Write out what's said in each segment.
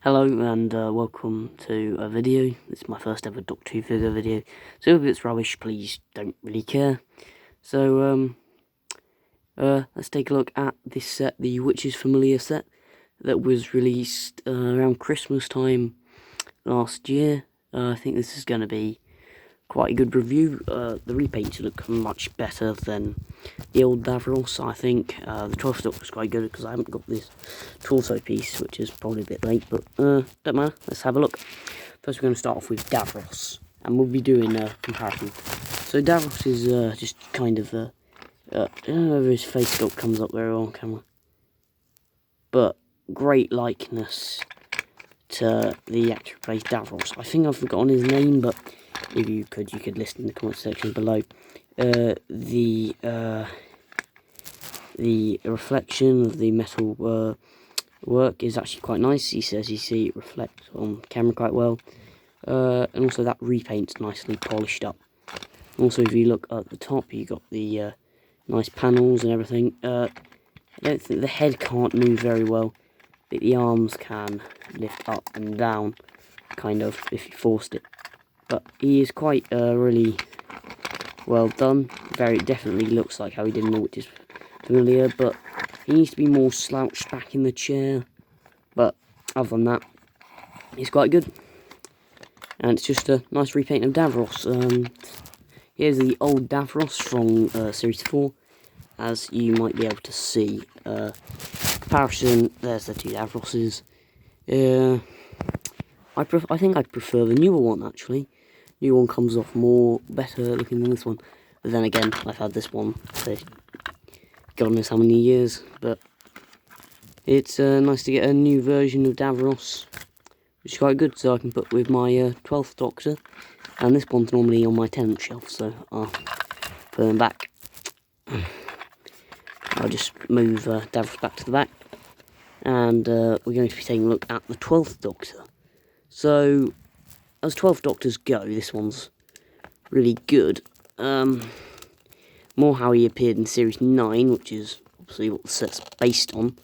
Hello and welcome to a video. This is my first ever Doctor Who figure video, so if it's rubbish, please don't really care. So let's take a look at this set, the Witches Familliar set, that was released around Christmas time last year. I think this is going to be quite a good review. The repaints look much better than the old Davos. I think the 12th Doctor was quite good because I haven't got this torso piece, which is probably a bit late, but don't matter. Let's have a look. First, we're going to start off with Davos, and we'll be doing a comparison. So Davos is just kind of I don't know if his face sculpt comes up very well on camera, but great likeness to the actor who plays Davos. I think I've forgotten his name, but if you could list in the comment section below. The reflection of the metal work is actually quite nice. He says you see it reflects on camera quite well, and also that repaint's nicely polished up. Also, if you look at the top, you got the nice panels and everything. I don't think the head can't move very well, but the arms can lift up and down, kind of, if you forced it. But he is quite really well done. Definitely looks like how he did in the Witches Familliar, but he needs to be more slouched back in the chair. But other than that, he's quite good. And it's just a nice repaint of Davos. Here's the old Davos from Series 4, as you might be able to see. Comparison, there's the two Davoses. I think I prefer the newer one, actually. New one comes off better looking than this one. But then again, I've had this one for God knows how many years. But it's nice to get a new version of Davos, which is quite good, so I can put with my 12th Doctor. And this one's normally on my 10th shelf, so I'll put them back. I'll just move Davos back to the back. And we're going to be taking a look at the 12th Doctor. So, as 12 Doctors go, this one's really good. More how he appeared in Series 9, which is obviously what the set's based on.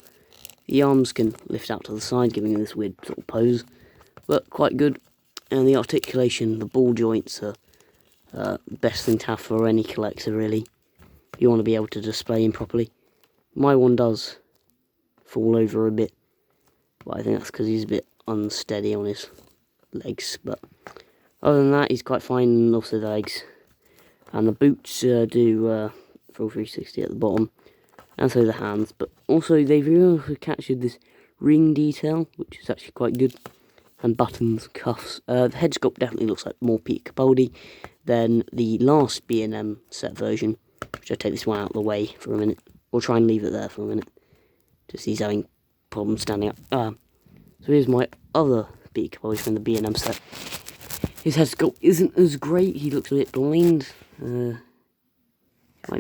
The arms can lift out to the side, giving him this weird sort of pose, but quite good. And the articulation, the ball joints are the best thing to have for any collector, really. If you want to be able to display him properly. My one does fall over a bit, but I think that's because he's a bit unsteady on his legs. But other than that, he's quite fine, and also the legs. And the boots do full 360 at the bottom, and so the hands. But also they've really captured this ring detail, which is actually quite good. And buttons, cuffs. The head sculpt definitely looks like more Peter Capaldi than the last B&M set version, which I'll take this one out of the way for a minute, or try and leave it there for a minute. Just he's having problems standing up. So here's my other Peter Capaldi from the B&M set. His head sculpt isn't as great. He looks a bit blind. Might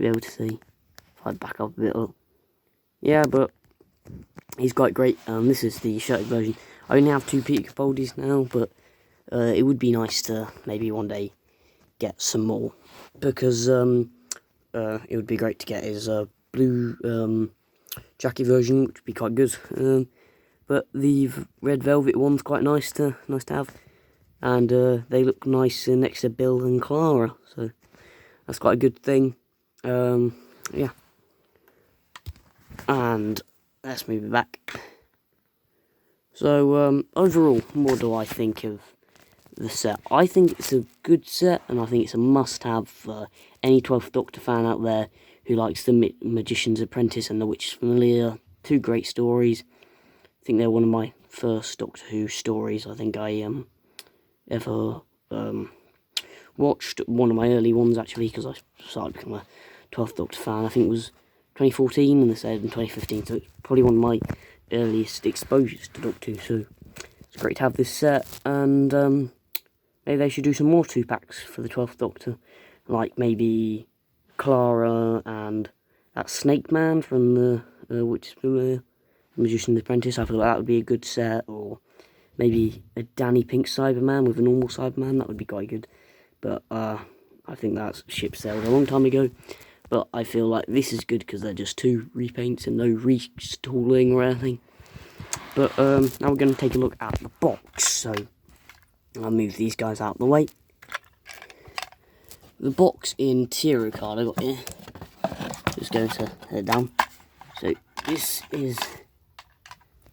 be able to see if I back up a bit. Yeah, but he's quite great. This is the shirted version. I only have two Peter Capaldis now, but it would be nice to maybe one day get some more, because it would be great to get his blue jacket version, which would be quite good. But the red velvet one's quite nice to have, and they look nice next to Bill and Clara, so that's quite a good thing. Yeah, and let's move it back. So overall, what do I think of the set? I think it's a good set, and I think it's a must-have for any 12th Doctor fan out there who likes the Magician's Apprentice and the Witches Familliar. Two great stories. I think they're one of my first Doctor Who stories. I think I ever watched. One of my early ones, actually, because I started becoming a 12th Doctor fan. I think it was 2014, and this aired in 2015, so it's probably one of my earliest exposures to Doctor Who. So it's great to have this set, and maybe they should do some more 2-packs for the 12th Doctor, like maybe Clara and that Snake Man from the Witches Familliar, Magician's Apprentice. I feel like that would be a good set, or maybe a Danny Pink Cyberman with a normal Cyberman. That would be quite good, but I think that ship sailed a long time ago. But I feel like this is good because they're just two repaints and no retooling or anything. But now we're going to take a look at the box. So I'll move these guys out of the way. The box interior card I got here. Just going to head down. So this is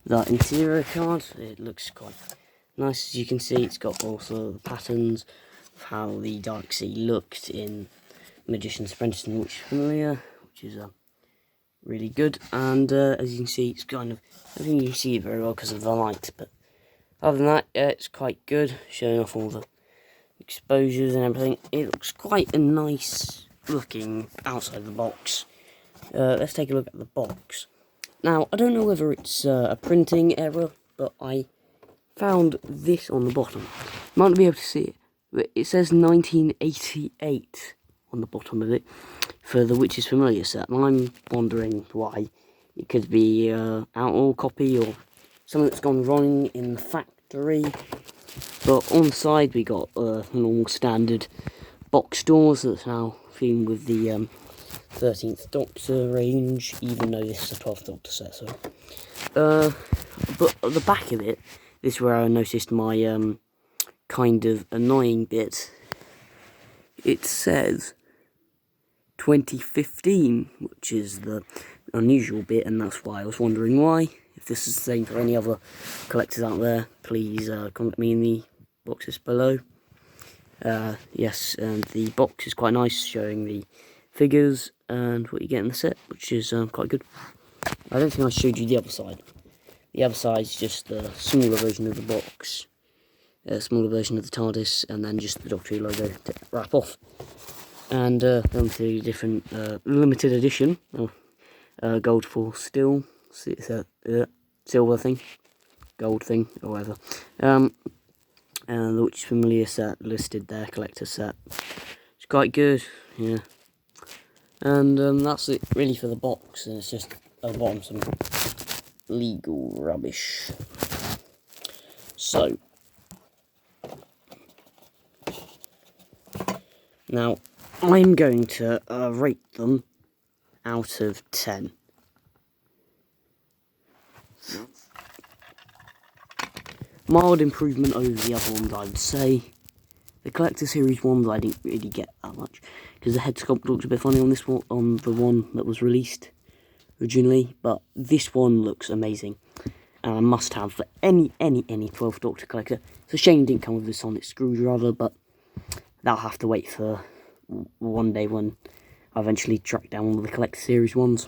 the interior card. It looks quite nice, as you can see. It's got also the patterns of how the Dark Sea looked in Magician's Apprentice and Witches Familliar, which is really good. And as you can see, it's kind of, I think you can see it very well because of the light, but other than that, it's quite good, showing off all the exposures and everything. It looks quite a nice looking outside the box. Let's take a look at the box. Now, I don't know whether it's a printing error, but I found this on the bottom. You might not be able to see it, but it says 1988 on the bottom of it for the Witches Familliar set. And I'm wondering why. It could be an outlaw copy or something that's gone wrong in the factory. But on the side we got normal standard box doors that's now themed with the 13th Doctor range, even though this is a 12th Doctor set. So, but at the back of it, this is where I noticed my kind of annoying bit. It says 2015, which is the unusual bit, and that's why I was wondering why. If this is the same for any other collectors out there, please contact me in the boxes below. Yes, and the box is quite nice, showing the figures and what you get in the set, which is quite good. I don't think I showed you the other side. The other side is just the smaller version of the box, a smaller version of the TARDIS, and then just the Doctor Who logo to wrap off. And then the different limited edition, gold for still, it's a silver thing, gold thing, or whatever. And the Witches Familliar set listed there, collector set. It's quite good, yeah. And that's it really for the box, and it's just at the bottom some legal rubbish. So now I'm going to rate them out of 10. Mild improvement over the other ones, I would say. The Collector Series ones I didn't really get that much, because the head sculpt looks a bit funny on this one, on the one that was released originally, but this one looks amazing, and I must have for any 12th Doctor collector. It's a shame it didn't come with the Sonic Screwdriver, but that'll have to wait for one day when I eventually track down one of the Collector Series ones.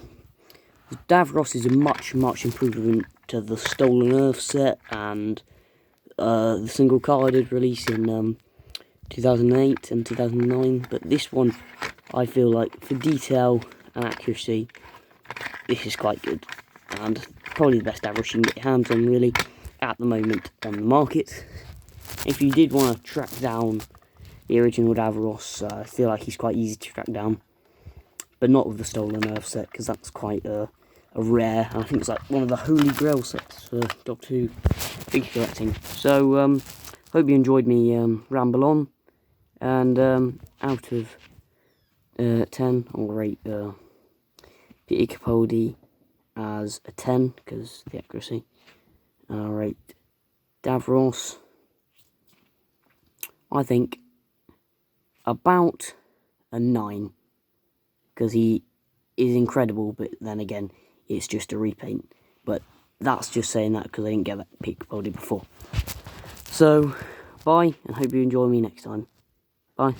The Davos is a much improvement to the Stolen Earth set and the single carded release in 2008 and 2009, but this one I feel like for detail and accuracy this is quite good, and probably the best Davos you can get your hands on really at the moment on the market. If you did want to track down the original Davos, I feel like he's quite easy to track down, but not with the Stolen Earth set, because that's quite a rare, and I think it's like one of the holy grail sets for Doctor Who figure collecting. So hope you enjoyed me ramble on, and out of 10 I'll rate Peter Capaldi as a 10 because the accuracy. I'll rate Davos, I think, about a 9 because he is incredible, but then again it's just a repaint. But that's just saying that because I didn't get that Peter Capaldi before. So bye, and hope you enjoy me next time. Bye.